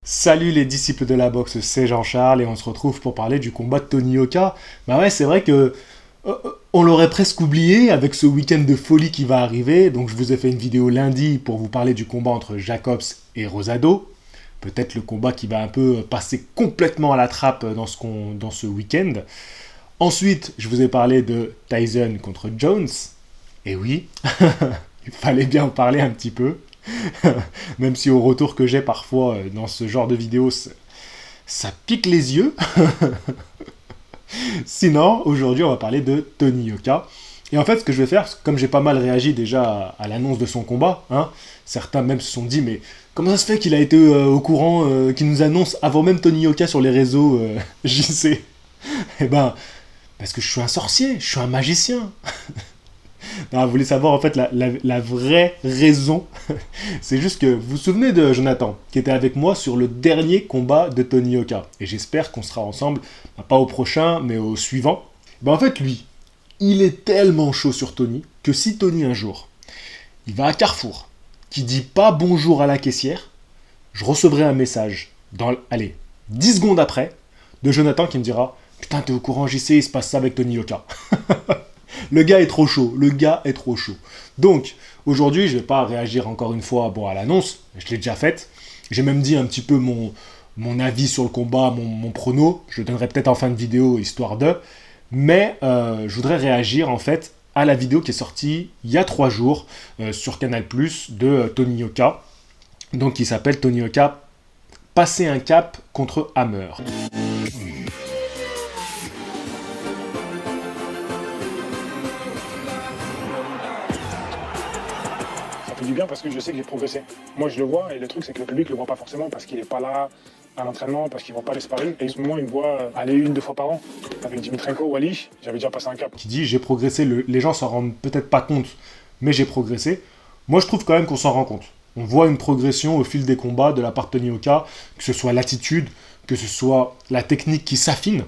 Salut les disciples de la boxe, c'est Jean-Charles et on se retrouve pour parler du combat de Tony Yoka. Bah ouais, c'est vrai que on l'aurait presque oublié avec ce week-end de folie qui va arriver. Donc je vous ai fait une vidéo lundi pour vous parler du combat entre Jacobs et Rosado. Peut-être le combat qui va un peu passer complètement à la trappe dans ce week-end. Ensuite, je vous ai parlé de Tyson contre Jones. Et oui, il fallait bien en parler un petit peu. Même si au retour que j'ai parfois dans ce genre de vidéos, ça pique les yeux. Sinon, aujourd'hui, on va parler de Tony Yoka. Et en fait, ce que je vais faire, comme j'ai pas mal réagi déjà à l'annonce de son combat, hein, certains même se sont dit, mais comment ça se fait qu'il a été au courant, qu'il nous annonce avant même Tony Yoka sur les réseaux JC. Eh ben, parce que je suis un sorcier, je suis un magicien. Non, vous voulez savoir en fait la vraie raison. C'est juste que vous vous souvenez de Jonathan, qui était avec moi sur le dernier combat de Tony Yoka. Et j'espère qu'on sera ensemble, pas au prochain, mais au suivant. En fait, lui, il est tellement chaud sur Tony, que si Tony un jour, il va à Carrefour, qui dit pas bonjour à la caissière, je recevrai un message, allez, 10 secondes après, de Jonathan qui me dira « Putain, t'es au courant JC, il se passe ça avec Tony Yoka. » Le gars est trop chaud, le gars est trop chaud. Donc, aujourd'hui, je ne vais pas réagir encore une fois à l'annonce, je l'ai déjà faite. J'ai même dit un petit peu mon avis sur le combat, mon prono. Je le donnerai peut-être en fin de vidéo, histoire de. Mais je voudrais réagir en fait à la vidéo qui est sortie il y a 3 jours sur Canal+, de Tony Yoka. Donc, qui s'appelle Tony Yoka passer un cap contre Hammer. Du bien parce que je sais que j'ai progressé. Moi je le vois et le truc c'est que le public le voit pas forcément parce qu'il est pas là à l'entraînement, parce qu'ils vont pas les sparring. Et en ce moment ils me voient aller 1-2 fois par an. Avec Dimitrenko ou Ali, j'avais déjà passé un cap. Qui dit j'ai progressé, les gens s'en rendent peut-être pas compte, mais j'ai progressé. Moi je trouve quand même qu'on s'en rend compte. On voit une progression au fil des combats de la part de Tony Yoka, que ce soit l'attitude, que ce soit la technique qui s'affine.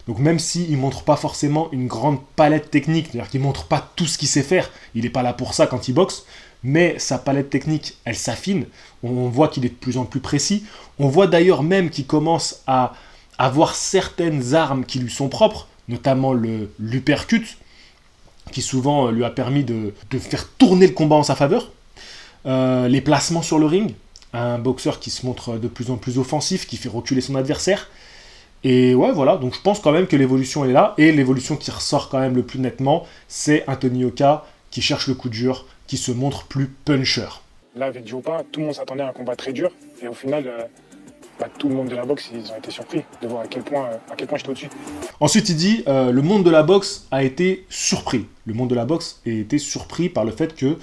Donc même s'il ne montre pas forcément une grande palette technique, c'est-à-dire qu'il ne montre pas tout ce qu'il sait faire, il n'est pas là pour ça quand il boxe, mais sa palette technique, elle s'affine, on voit qu'il est de plus en plus précis, on voit d'ailleurs même qu'il commence à avoir certaines armes qui lui sont propres, notamment l'uppercut, qui souvent lui a permis de faire tourner le combat en sa faveur, les placements sur le ring, un boxeur qui se montre de plus en plus offensif, qui fait reculer son adversaire. Et ouais, voilà, donc je pense quand même que l'évolution est là, et l'évolution qui ressort quand même le plus nettement, c'est un Tony Yoka qui cherche le coup dur, qui se montre plus puncher. Là, avec Diopa, tout le monde s'attendait à un combat très dur, et au final, tout le monde de la boxe, ils ont été surpris de voir à quel point j'étais au-dessus. Ensuite, il dit, le monde de la boxe a été surpris. Le monde de la boxe a été surpris par le fait que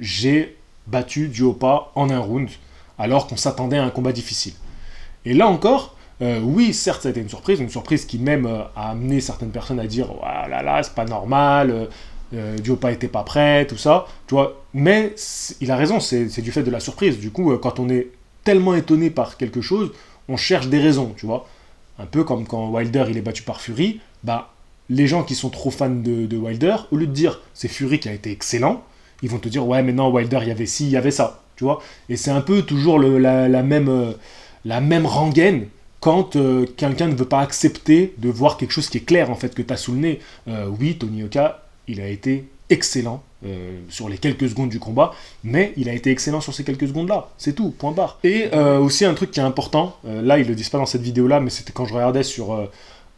j'ai battu Diopa en un round, alors qu'on s'attendait à un combat difficile. Et là encore, oui, certes, ça a été une surprise qui même a amené certaines personnes à dire « Oh là là, c'est pas normal, Diopa était pas prêt, tout ça. » Tu vois, mais il a raison, c'est du fait de la surprise. Du coup, quand on est tellement étonné par quelque chose, on cherche des raisons, tu vois. Un peu comme quand Wilder il est battu par Fury, les gens qui sont trop fans de Wilder, au lieu de dire « C'est Fury qui a été excellent », ils vont te dire « Ouais, mais non, Wilder, il y avait ci, il y avait ça. » Tu vois. Et c'est un peu toujours la même rengaine quand quelqu'un ne veut pas accepter de voir quelque chose qui est clair, en fait, que tu as sous le nez. Oui, Tony Yoka, il a été excellent sur les quelques secondes du combat, mais il a été excellent sur ces quelques secondes-là. C'est tout, point barre. Et aussi un truc qui est important, là, ils le disent pas dans cette vidéo-là, mais c'était quand je regardais sur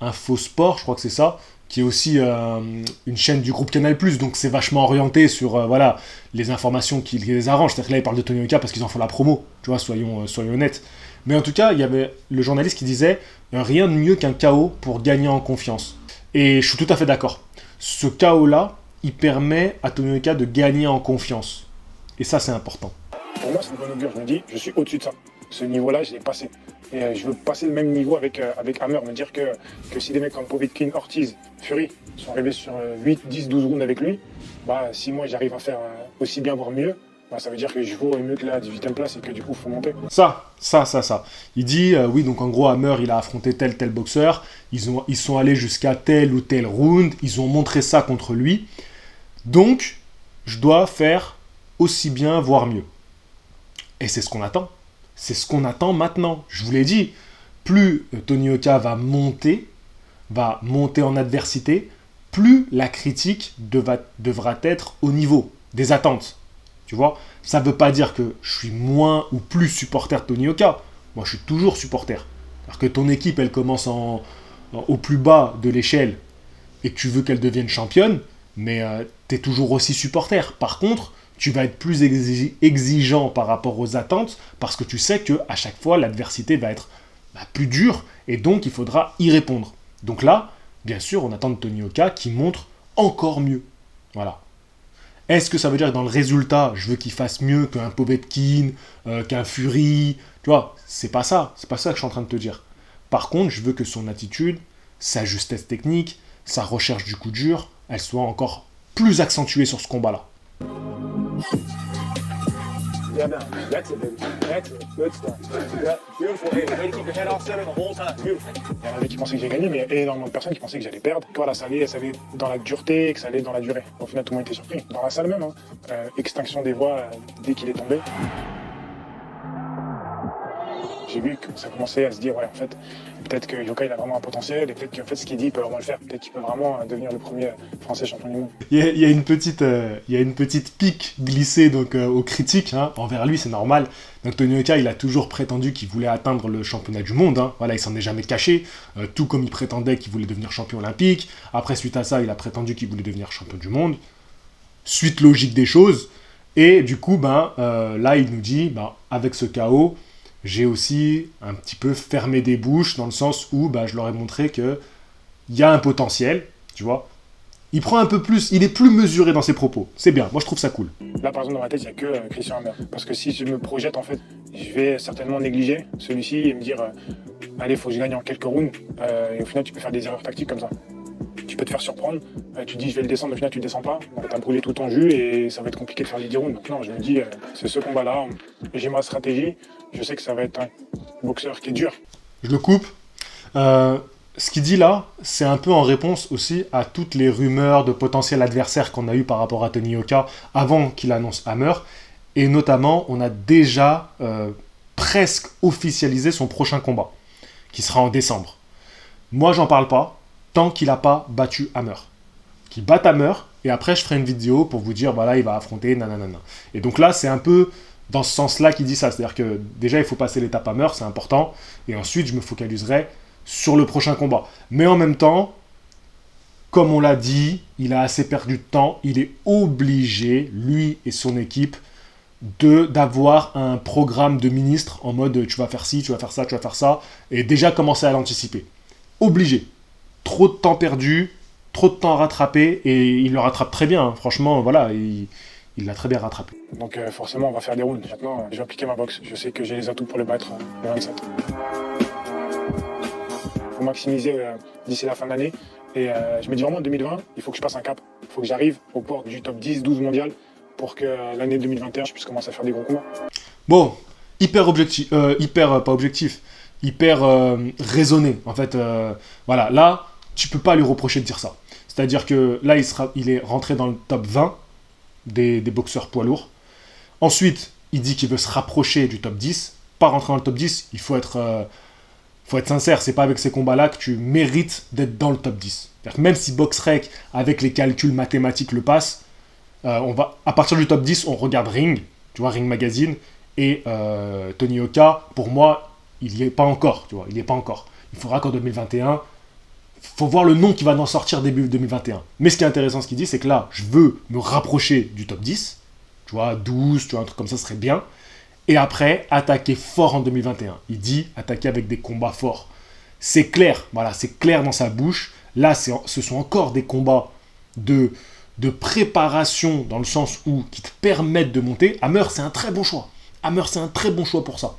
Info Sport, je crois que c'est ça, qui est aussi une chaîne du groupe Canal+, donc c'est vachement orienté sur voilà, les informations qui les arrangent. C'est-à-dire que là, ils parlent de Tony Yoka parce qu'ils en font la promo, tu vois, soyons honnêtes. Mais en tout cas, il y avait le journaliste qui disait « Rien de mieux qu'un KO pour gagner en confiance ». Et je suis tout à fait d'accord. Ce KO-là, il permet à Tony Yoka de gagner en confiance. Et ça, c'est important. Pour moi, c'est une bonne augure. Je me dis, je suis au-dessus de ça. Ce niveau-là, je l'ai passé. Et je veux passer le même niveau avec Hammer. Me dire que si des mecs comme Povetkin, Ortiz, Fury sont arrivés sur 8, 10, 12 rounds avec lui, si moi j'arrive à faire aussi bien, voire mieux, ça veut dire que je vaux mieux que la 18e place et que du coup, il faut monter. Ça. Il dit, oui, donc en gros, Hammer, il a affronté tel boxeur, ils sont allés jusqu'à tel ou tel round, ils ont montré ça contre lui, donc, je dois faire aussi bien, voire mieux. Et c'est ce qu'on attend. c'est ce qu'on attend maintenant. Je vous l'ai dit, plus Tony Oka va monter en adversité, plus la critique devra être au niveau des attentes. Tu vois, ça ne veut pas dire que je suis moins ou plus supporter de Tony Oka. Moi, je suis toujours supporter. Alors que ton équipe, elle commence au plus bas de l'échelle et que tu veux qu'elle devienne championne, mais tu es toujours aussi supporter. Par contre, tu vas être plus exigeant par rapport aux attentes parce que tu sais qu'à chaque fois, l'adversité va être plus dure et donc il faudra y répondre. Donc là, bien sûr, on attend de Tony Oka qui montre encore mieux. Voilà. Est-ce que ça veut dire que dans le résultat, je veux qu'il fasse mieux qu'un Povetkin, qu'un Fury? Tu vois, c'est pas ça que je suis en train de te dire. Par contre, je veux que son attitude, sa justesse technique, sa recherche du coup dur, elle soit encore plus accentuée sur ce combat-là. Yeah, man. That's it, baby. That's it. Good stuff. Yeah, beautiful. Hey, way to keep your head off center the whole time. Beautiful. Il y en avait qui pensaient que j'ai gagné, mais il y a énormément de personnes qui pensaient que j'allais perdre. Voilà, ça allait dans la dureté et que ça allait dans la durée. Au final, tout le monde était surpris. Dans la salle même, hein. Extinction des voix dès qu'il est tombé. J'ai vu que ça commençait à se dire, ouais, en fait, peut-être que Yoka, il a vraiment un potentiel, et peut-être qu'en fait, ce qu'il dit, il peut vraiment le faire. Peut-être qu'il peut vraiment devenir le premier Français champion du monde. Il y a une petite pique glissée donc, aux critiques, hein, envers lui, c'est normal. Donc Tony Oka, il a toujours prétendu qu'il voulait atteindre le championnat du monde. Hein. Voilà, il s'en est jamais caché, tout comme il prétendait qu'il voulait devenir champion olympique. Après, suite à ça, il a prétendu qu'il voulait devenir champion du monde. Suite logique des choses. Et du coup, là, il nous dit, avec ce KO, j'ai aussi un petit peu fermé des bouches, dans le sens où je leur ai montré qu'il y a un potentiel, tu vois. Il prend un peu plus, il est plus mesuré dans ses propos. C'est bien, moi je trouve ça cool. Là, par exemple, dans ma tête, il n'y a que Christian Hammer. Parce que si je me projette, en fait, je vais certainement négliger celui-ci et me dire allez, il faut que je gagne en quelques rounds. Et au final, tu peux faire des erreurs tactiques comme ça. Tu peux te faire surprendre. Tu te dis je vais le descendre, au final, tu ne descends pas. Tu as brûlé tout ton jus et ça va être compliqué de faire les 10 rounds. Donc, non, je me dis c'est ce combat-là. J'ai ma stratégie. Je sais que ça va être un boxeur qui est dur. Je le coupe. Ce qu'il dit là, c'est un peu en réponse aussi à toutes les rumeurs de potentiels adversaires qu'on a eu par rapport à Tony Oka avant qu'il annonce Hammer. Et notamment, on a déjà presque officialisé son prochain combat, qui sera en décembre. Moi, j'en parle pas tant qu'il n'a pas battu Hammer. Qu'il batte Hammer, et après, je ferai une vidéo pour vous dire, voilà, il va affronter nanana. Et donc là, c'est un peu dans ce sens-là qu'il dit ça. C'est-à-dire que déjà, il faut passer l'étape Hammer, c'est important. Et ensuite, je me focaliserai sur le prochain combat. Mais en même temps, comme on l'a dit, il a assez perdu de temps. Il est obligé, lui et son équipe, d'avoir un programme de ministre en mode tu vas faire ci, tu vas faire ça, tu vas faire ça. Et déjà commencer à l'anticiper. Obligé. Trop de temps perdu, trop de temps à rattraper. Et il le rattrape très bien. Hein. Franchement, voilà, il l'a très bien rattrapé. Donc forcément, on va faire des rounds. Maintenant, je vais appliquer ma boxe. Je sais que j'ai les atouts pour le battre le 27. Il faut maximiser d'ici la fin de l'année. Et je me dis vraiment, en 2020, il faut que je passe un cap. Il faut que j'arrive aux portes du top 10, 12 mondial pour que l'année 2021, je puisse commencer à faire des gros combats. Bon, hyper raisonné. En fait, voilà, là, tu peux pas lui reprocher de dire ça. C'est-à-dire que là, il est rentré dans le top 20 des boxeurs poids lourds. Ensuite, il dit qu'il veut se rapprocher du top 10. Pas rentrer dans le top 10, il faut être sincère, c'est pas avec ces combats-là que tu mérites d'être dans le top 10. C'est-à-dire que même si BoxRec, avec les calculs mathématiques, le passe, à partir du top 10, on regarde Ring, tu vois, Ring Magazine, et Tony Oka, pour moi, il n'y est pas encore, tu vois, il n'y est pas encore. Il faudra qu'en 2021, faut voir le nom qui va en sortir début 2021. Mais ce qui est intéressant, ce qu'il dit, c'est que là, je veux me rapprocher du top 10, tu vois, 12, tu vois, un truc comme ça serait bien, et après, attaquer fort en 2021. Il dit attaquer avec des combats forts. C'est clair, voilà, c'est clair dans sa bouche. Là, ce sont encore des combats de préparation, dans le sens où qui te permettent de monter. Hammer, c'est un très bon choix. Hammer, c'est un très bon choix pour ça.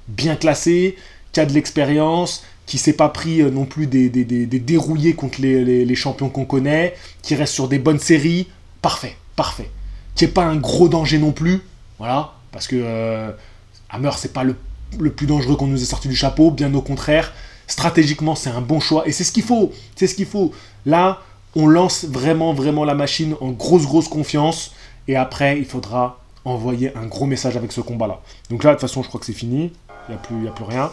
Bien classé, qui a de l'expérience, qui ne s'est pas pris non plus des dérouillés contre les champions qu'on connaît, qui reste sur des bonnes séries. Parfait. Qui n'est pas un gros danger non plus. Voilà. Parce que Hammer, c'est pas le plus dangereux qu'on nous ait sorti du chapeau, bien au contraire. Stratégiquement, c'est un bon choix. Et c'est ce qu'il faut. Là, on lance vraiment la machine en grosse confiance. Et après, il faudra envoyer un gros message avec ce combat-là. Donc là, de toute façon, je crois que c'est fini. Il n'y a plus rien.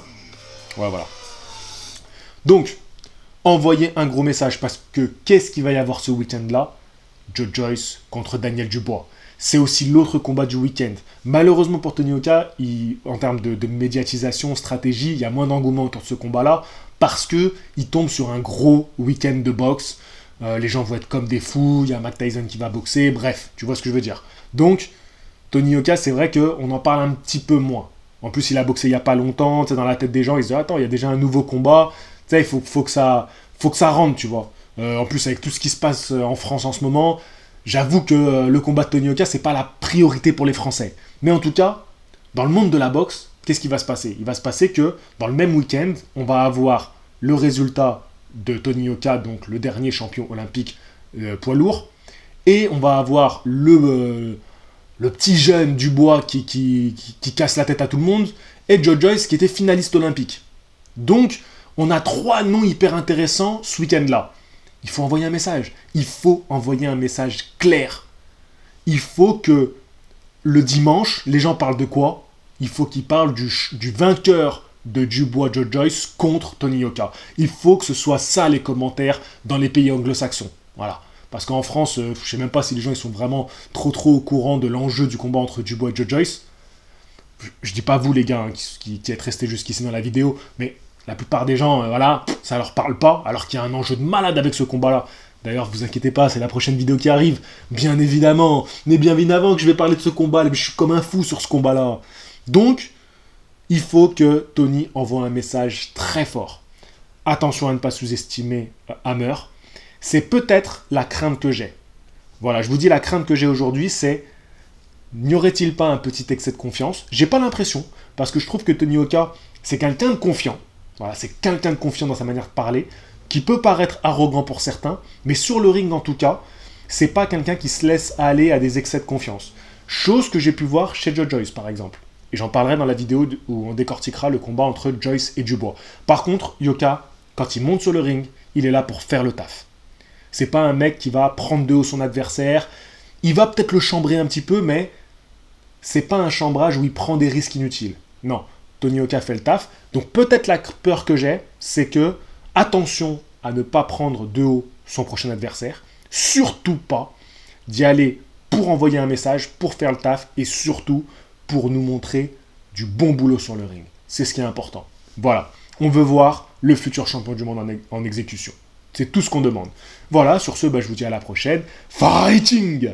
Ouais, voilà. Donc, envoyez un gros message parce que qu'est-ce qu'il va y avoir ce week-end-là? Joe Joyce contre Daniel Dubois. C'est aussi l'autre combat du week-end. Malheureusement pour Tony Oka, en termes de médiatisation, stratégie, il y a moins d'engouement autour de ce combat-là parce qu'il tombe sur un gros week-end de boxe. Les gens vont être comme des fous, il y a Mike Tyson qui va boxer, bref, tu vois ce que je veux dire. Donc, Tony Oka, c'est vrai qu'on en parle un petit peu moins. En plus, il a boxé il n'y a pas longtemps, dans la tête des gens, ils se disent « Attends, il y a déjà un nouveau combat, il faut que ça rentre, tu vois. » En plus, avec tout ce qui se passe en France en ce moment, j'avoue que le combat de Tony Oka, c'est pas la priorité pour les Français. Mais en tout cas, dans le monde de la boxe, qu'est-ce qui va se passer? Il va se passer que dans le même week-end, on va avoir le résultat de Tony Oka, donc le dernier champion olympique poids lourd, et on va avoir le petit jeune Dubois qui casse la tête à tout le monde, et Joe Joyce qui était finaliste olympique. Donc, on a 3 noms hyper intéressants ce week-end-là. Il faut envoyer un message. Il faut envoyer un message clair. Il faut que le dimanche, les gens parlent de quoi? Il faut qu'ils parlent du vainqueur de Dubois Joe Joyce contre Tony Oka. Il faut que ce soit ça les commentaires dans les pays anglo-saxons. Voilà. Parce qu'en France, je ne sais même pas si les gens ils sont vraiment trop au courant de l'enjeu du combat entre Dubois et Joe Joyce. Je dis pas vous les gars qui êtes restés jusqu'ici dans la vidéo, mais la plupart des gens, voilà, ça leur parle pas, alors qu'il y a un enjeu de malade avec ce combat-là. D'ailleurs, vous inquiétez pas, c'est la prochaine vidéo qui arrive, bien évidemment. Mais bien évidemment que je vais parler de ce combat, je suis comme un fou sur ce combat-là. Donc, il faut que Tony envoie un message très fort. Attention à ne pas sous-estimer Hammer. C'est peut-être la crainte que j'ai. Voilà, je vous dis la crainte que j'ai aujourd'hui, c'est n'y aurait-il pas un petit excès de confiance? J'ai pas l'impression, parce que je trouve que Tony Oka, c'est quelqu'un de confiant. Voilà, c'est quelqu'un de confiant dans sa manière de parler, qui peut paraître arrogant pour certains, mais sur le ring en tout cas, c'est pas quelqu'un qui se laisse aller à des excès de confiance. Chose que j'ai pu voir chez Joe Joyce par exemple. Et j'en parlerai dans la vidéo où on décortiquera le combat entre Joyce et Dubois. Par contre, Oka, quand il monte sur le ring, il est là pour faire le taf. C'est pas un mec qui va prendre de haut son adversaire, il va peut-être le chambrer un petit peu, mais c'est pas un chambrage où il prend des risques inutiles. Non, Tony Oka fait le taf. Donc peut-être la peur que j'ai, c'est que, attention à ne pas prendre de haut son prochain adversaire, surtout pas d'y aller pour envoyer un message, pour faire le taf, et surtout pour nous montrer du bon boulot sur le ring. C'est ce qui est important. Voilà, on veut voir le futur champion du monde en exécution. C'est tout ce qu'on demande. Voilà, sur ce, je vous dis à la prochaine. Fighting!